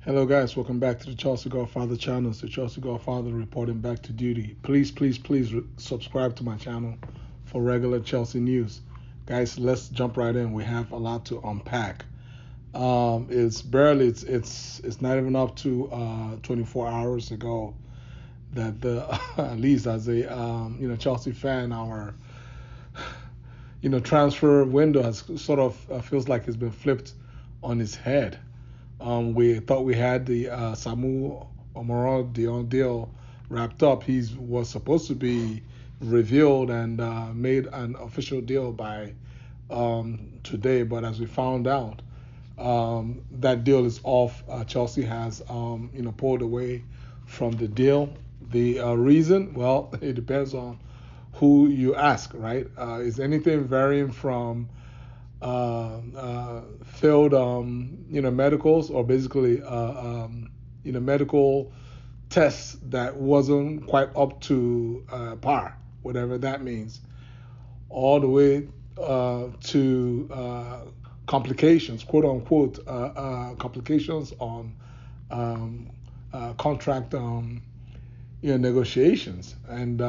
Hello, guys. Welcome back to the Chelsea Godfather channel. It's the Chelsea Godfather reporting back to duty. Please subscribe to my channel for regular Chelsea news. Guys, let's jump right in. We have a lot to unpack. It's not even up to 24 hours ago that the at least as a Chelsea fan, our transfer window has sort of feels like it's been flipped on its head. We thought we had the Samu Omoro Dion deal wrapped up. He was supposed to be revealed and made an official deal by today, but as we found out, that deal is off. Chelsea has pulled away from the deal. The reason, well, it depends on who you ask, right? Is anything varying from failed medicals or basically medical tests that wasn't quite up to par, whatever that means, all the way to complications, quote unquote, complications on contract negotiations. And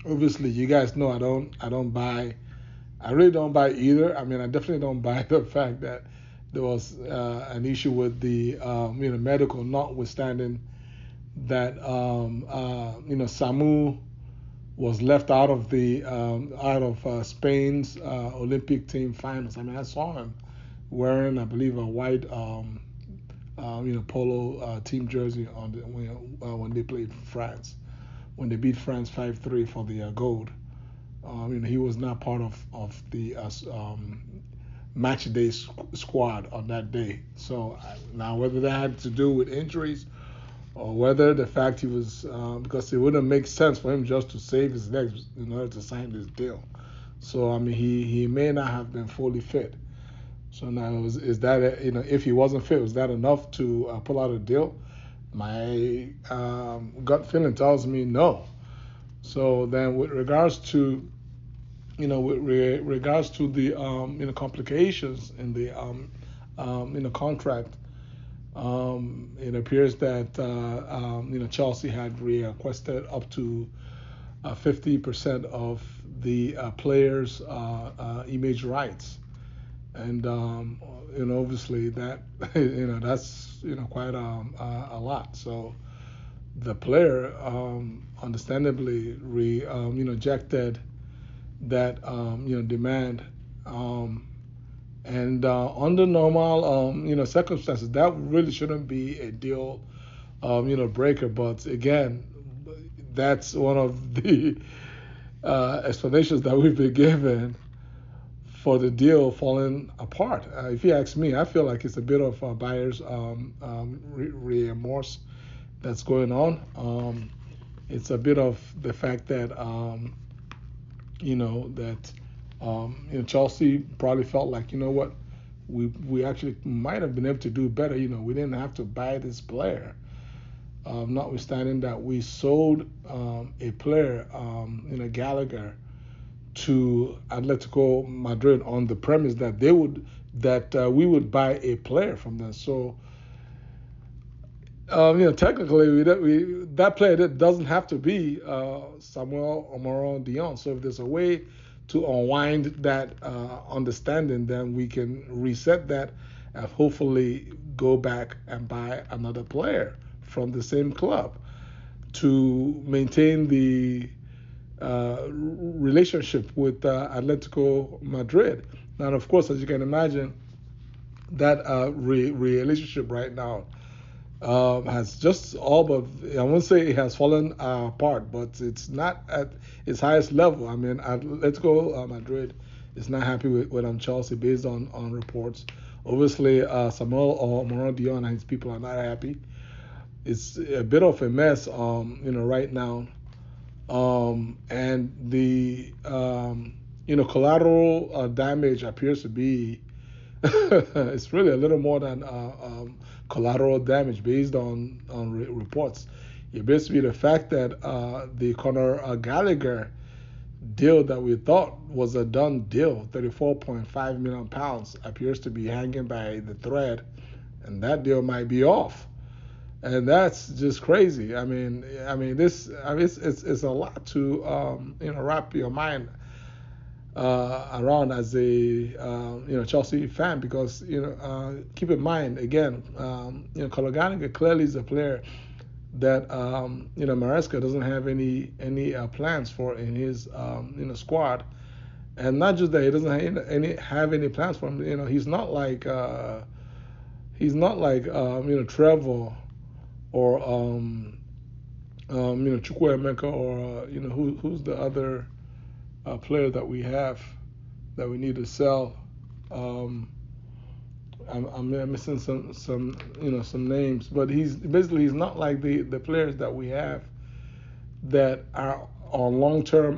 obviously, you guys know I really don't buy either. I mean, I definitely don't buy the fact that there was an issue with the medical, notwithstanding that Samu was left out of the Spain's Olympic team finals. I mean, I saw him wearing, I believe, a white polo team jersey on when they played France, when they beat France 5-3 for the gold. He was not part of the match day squad on that day. So now, whether that had to do with injuries or whether the fact he was, because it wouldn't make sense for him just to save his legs in order to sign this deal. So I mean, he may not have been fully fit. So now, is that if he wasn't fit, was that enough to pull out a deal? My gut feeling tells me no. So then, with regards to the complications in the contract, it appears that Chelsea had requested up to 50% of the players' image rights, and obviously that that's quite a lot. So the player understandably rejected that demand, and under normal circumstances that really shouldn't be a deal breaker. But again, that's one of the explanations that we've been given for the deal falling apart. If you ask me, I feel like it's a bit of a buyer's remorse that's going on. It's a bit of the fact that Chelsea probably felt like, what, we actually might have been able to do better. We didn't have to buy this player. Notwithstanding that we sold a player, Gallagher, to Atletico Madrid on the premise that we would buy a player from them. So technically, that player that doesn't have to be Samuel Omoro Dion. So if there's a way to unwind that understanding, then we can reset that and hopefully go back and buy another player from the same club to maintain the relationship with Atletico Madrid. Now, of course, as you can imagine, that relationship right now has just all but, I won't say it has fallen apart, but it's not at its highest level. I mean, Atletico Madrid is not happy with Chelsea based on reports. Obviously, Samuel or Moran Dion and his people are not happy. It's a bit of a mess, right now. And the, collateral damage appears to be it's really a little more than collateral damage based on reports. It basically the fact that the Conor Gallagher deal that we thought was a done deal, £34.5 million, appears to be hanging by the thread. and that deal might be off, and that's just crazy. It's a lot to wrap your mind around as a Chelsea fan, because keep in mind again, Gallagher clearly is a player that Maresca doesn't have any plans for in his squad, and not just that, he doesn't have any plans for him. He's not like Trevor or Chukwuemeka, or who's the other player that we have that we need to sell. Um, I'm missing some names, but he's not like the players that we have that are on long-term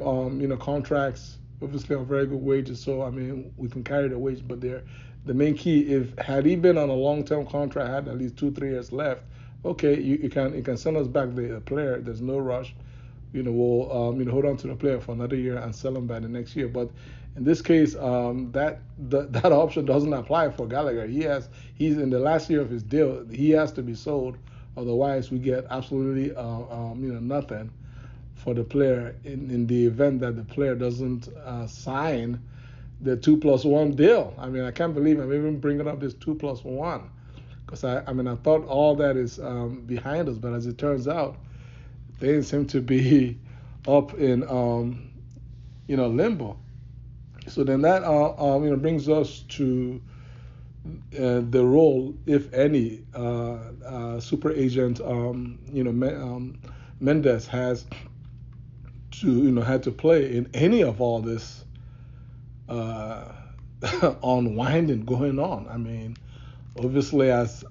contracts, obviously on very good wages. So we can carry the wage, but the main key, if had he been on a long-term contract, had at least 2-3 years left, okay, you can send us back the player. There's no rush. We'll hold on to the player for another year and sell him by the next year. But in this case, that option doesn't apply for Gallagher. He's in the last year of his deal. He has to be sold, otherwise we get absolutely nothing for the player in the event that the player doesn't sign the 2+1 deal. I can't believe I'm even bringing up this 2+1, because I thought all that is behind us, but as it turns out, they seem to be up in limbo. So then that brings us to the role, if any, super agent Mendes has to had to play in any of all this unwinding going on. Obviously, as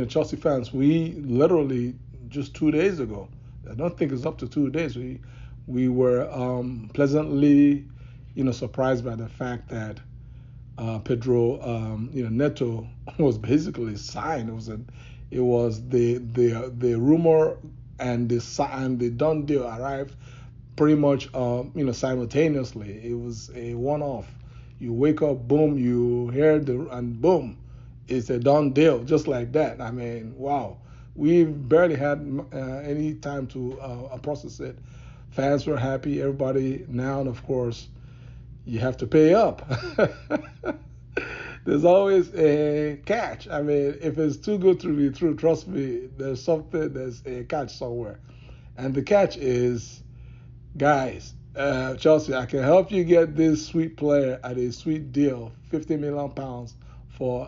Chelsea fans, we literally just 2 days ago, I don't think it's up to 2 days, we were pleasantly surprised by the fact that Pedro Neto was basically signed. It was the rumor and the done deal arrived pretty much simultaneously. It was a one-off. You wake up, boom, you hear and boom, it's a done deal, just like that. Wow. We barely had any time to process it. Fans were happy, everybody. Now, of course, you have to pay up. There's always a catch. If it's too good to be true, trust me, there's a catch somewhere. And the catch is, guys, Chelsea, I can help you get this sweet player at a sweet deal, £50 million for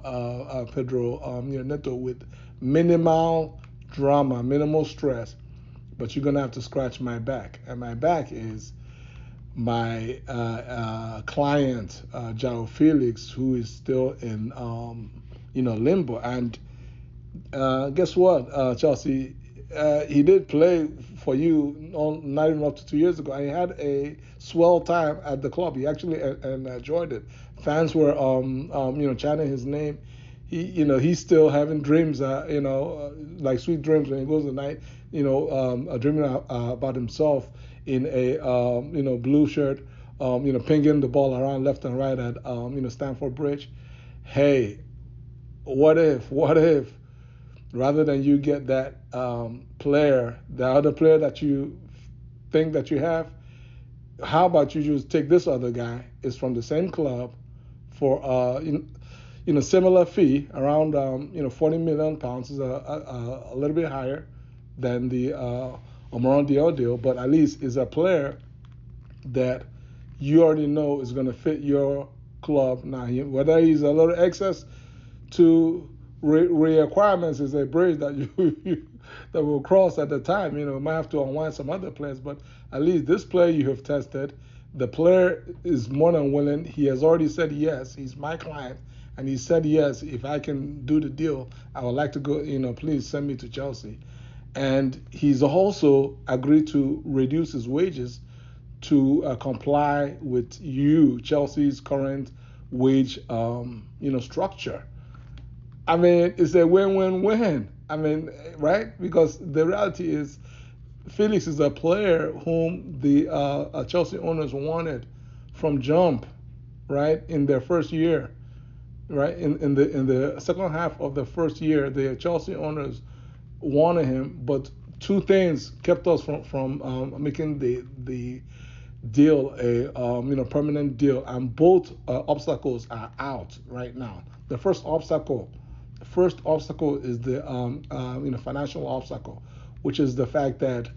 Pedro Neto, with minimal drama, minimal stress, but you're gonna have to scratch my back, and my back is my client, Felix, who is still in limbo. And guess what, Chelsea, he did play for you not even up to 2 years ago, and he had a swell time at the club. He actually enjoyed it. Fans were chanting his name. He's still having dreams, like sweet dreams when he goes at night, dreaming about himself in a blue shirt, pinging the ball around left and right at Stamford Bridge. Hey, what if rather than you get that player, the other player that you think that you have, how about you just take this other guy? Is from the same club for similar fee, around £40 million. Is a little bit higher than the Omar Diallo deal, but at least is a player that you already know is going to fit your club. Now, whether he's a little excess to requirements is a bridge that you that will cross at the time. You might have to unwind some other players, but at least this player you have tested. The player is more than willing. He has already said yes. He's my client, and he said yes. If I can do the deal, I would like to go. Please send me to Chelsea. And he's also agreed to reduce his wages to comply with Chelsea's current wage, structure. It's a win-win-win. Right? Because the reality is, Felix is a player whom the Chelsea owners wanted from jump, right, in their first year. right? In the second half of the first year, the Chelsea owners wanted him, but two things kept us from making the deal a permanent deal, and both obstacles are out right now. The first obstacle is the financial obstacle, which is the fact that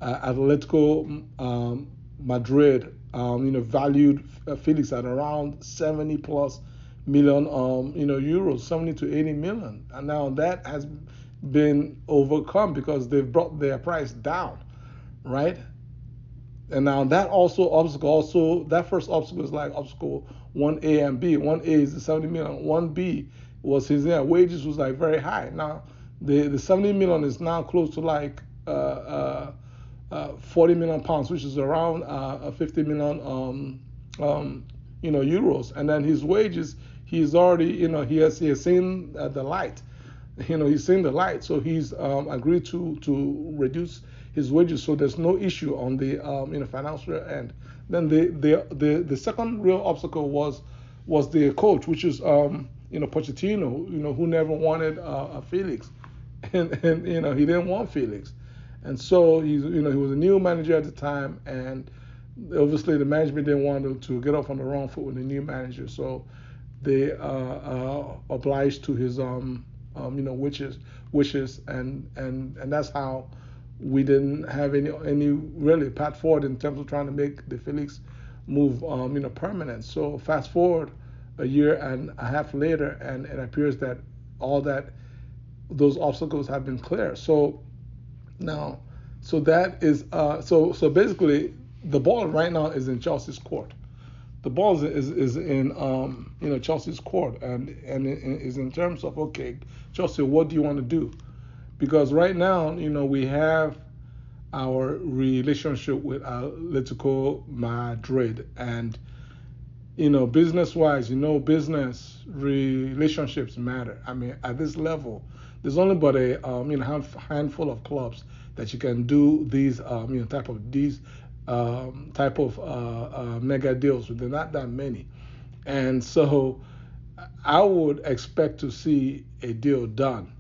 Atletico Madrid valued Felix at around 70 plus million euros, 70 to 80 million, and now that has been overcome because they've brought their price down, right? And now that first obstacle is like obstacle 1A and B. 1A is the 70 million. 1B was his wages was like very high. Now the 70 million is now close to like 40 million pounds, which is around 50 million euros. And then his wages, he's already he has seen the light. He's seen the light, so he's agreed to reduce his wages, so there's no issue on the financial end. Then the second real obstacle was the coach, which is Pochettino, who never wanted Felix, and he didn't want Felix, and so he was a new manager at the time, and obviously the management didn't want to get off on the wrong foot with the new manager, so they obliged to his wishes, and that's how we didn't have any really path forward in terms of trying to make the Felix move permanent. So fast forward a year and a half later, and it appears that those obstacles have been clear. So now, so that is so basically the ball right now is in Chelsea's court. The ball is in Chelsea's court, and it is in terms of, okay, Chelsea, what do you want to do? Because right now, we have our relationship with Atletico Madrid, and business-wise, business relationships matter. I mean, at this level, there's only but a handful of clubs that you can do these type of mega deals with. They're not that many, and so I would expect to see a deal done,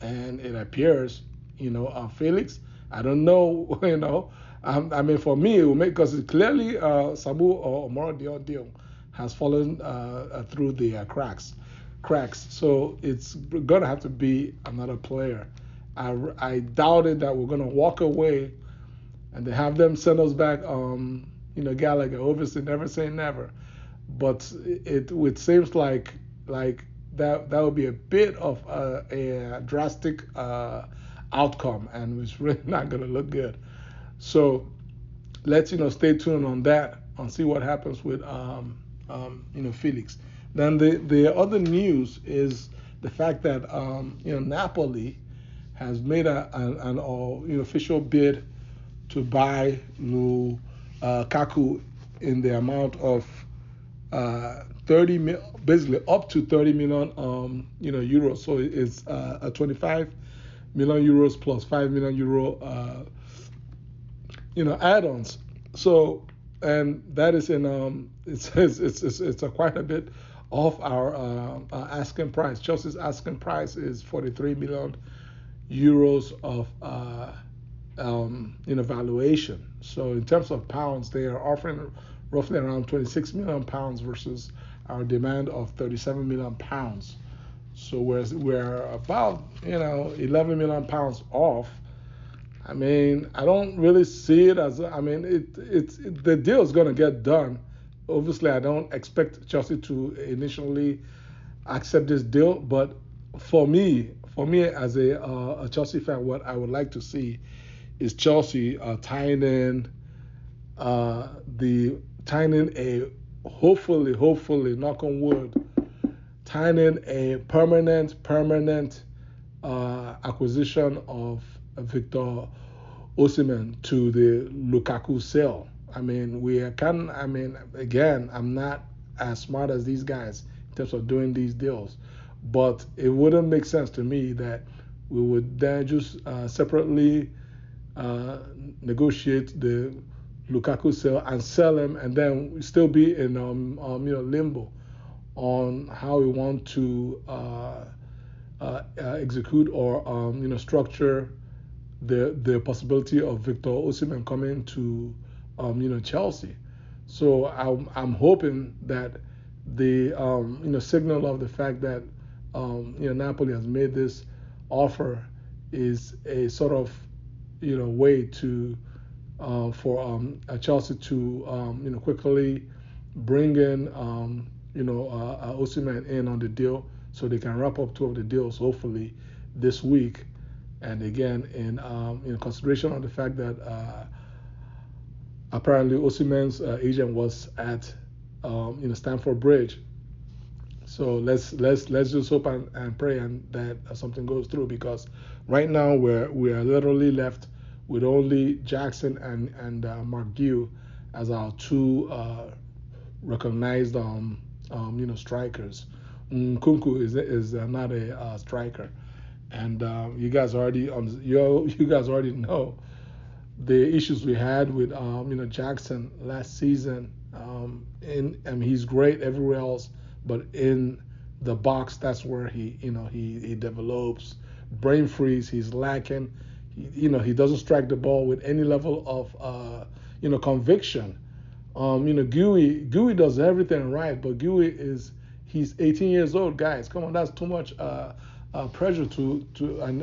and it appears, Felix. I don't know, I mean, for me, it will make because clearly Sabu or Omar deal has fallen through the cracks. So it's gonna have to be another player. I doubted that we're gonna walk away and they have them send us back, Gallagher. Obviously, never say never, but it seems like that would be a bit of a drastic outcome, and it's really not going to look good. So let's stay tuned on that and see what happens with Felix. Then the other news is the fact that Napoli has made an official bid to buy Lukaku in the amount of 30 basically up to 30 million euros. So it's a 25 million euros plus 5 million euro add-ons. So, and that is in it's a quite a bit off our asking price. Chelsea's asking price is 43 million euros of valuation. So in terms of pounds, they are offering roughly around 26 million pounds versus our demand of 37 million pounds. So we're about 11 million pounds off. I mean, I don't really see it as, I mean, it's the deal is going to get done. Obviously, I don't expect Chelsea to initially accept this deal, but for me as a Chelsea fan, what I would like to see is Chelsea tying in a hopefully, knock on wood, tying in a permanent acquisition of Victor Osimhen to the Lukaku sale. I mean, again, I'm not as smart as these guys in terms of doing these deals, but it wouldn't make sense to me that we would then just separately negotiate the Lukaku sale and sell him, and then still be in limbo on how we want to execute or structure the possibility of Victor Osimhen coming to Chelsea. So I'm hoping that the signal of the fact that Napoli has made this offer is a sort of way to for Chelsea to quickly bring in Osimhen in on the deal so they can wrap up two of the deals hopefully this week. And again, in consideration of the fact that apparently Osimhen's agent was at Stamford Bridge. So let's just hope and pray and that something goes through, because right now we are literally left with only Jackson and Mark Guehi as our two recognized strikers. Nkunku is not a striker, and you guys already know the issues we had with Jackson last season. He's great everywhere else, but in the box, that's where he develops brain freeze. He's lacking. He doesn't strike the ball with any level of conviction. Guehi does everything right, but he's 18 years old, guys. Come on, that's too much pressure to an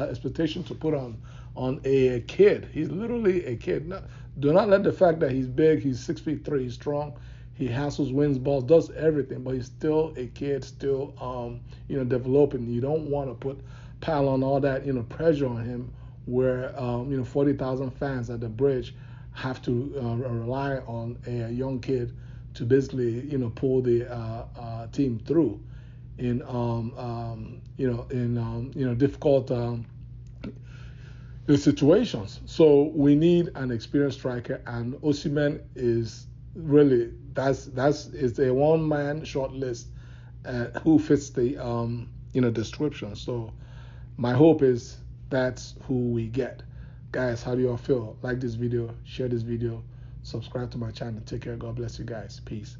expectation to put on a kid. He's literally a kid. No, do not let the fact that he's big, he's 6'3", he's strong, he hassles, wins balls, does everything, but he's still a kid, still developing. You don't want to pile on all that pressure on him, where 40,000 fans at the bridge have to rely on a young kid to basically pull the team through in difficult situations. So we need an experienced striker, and Osimhen is really that's a one-man short list who fits the description. So my hope is that's who we get. Guys, how do y'all feel? Like this video, share this video, subscribe to my channel. Take care. God bless you guys. Peace.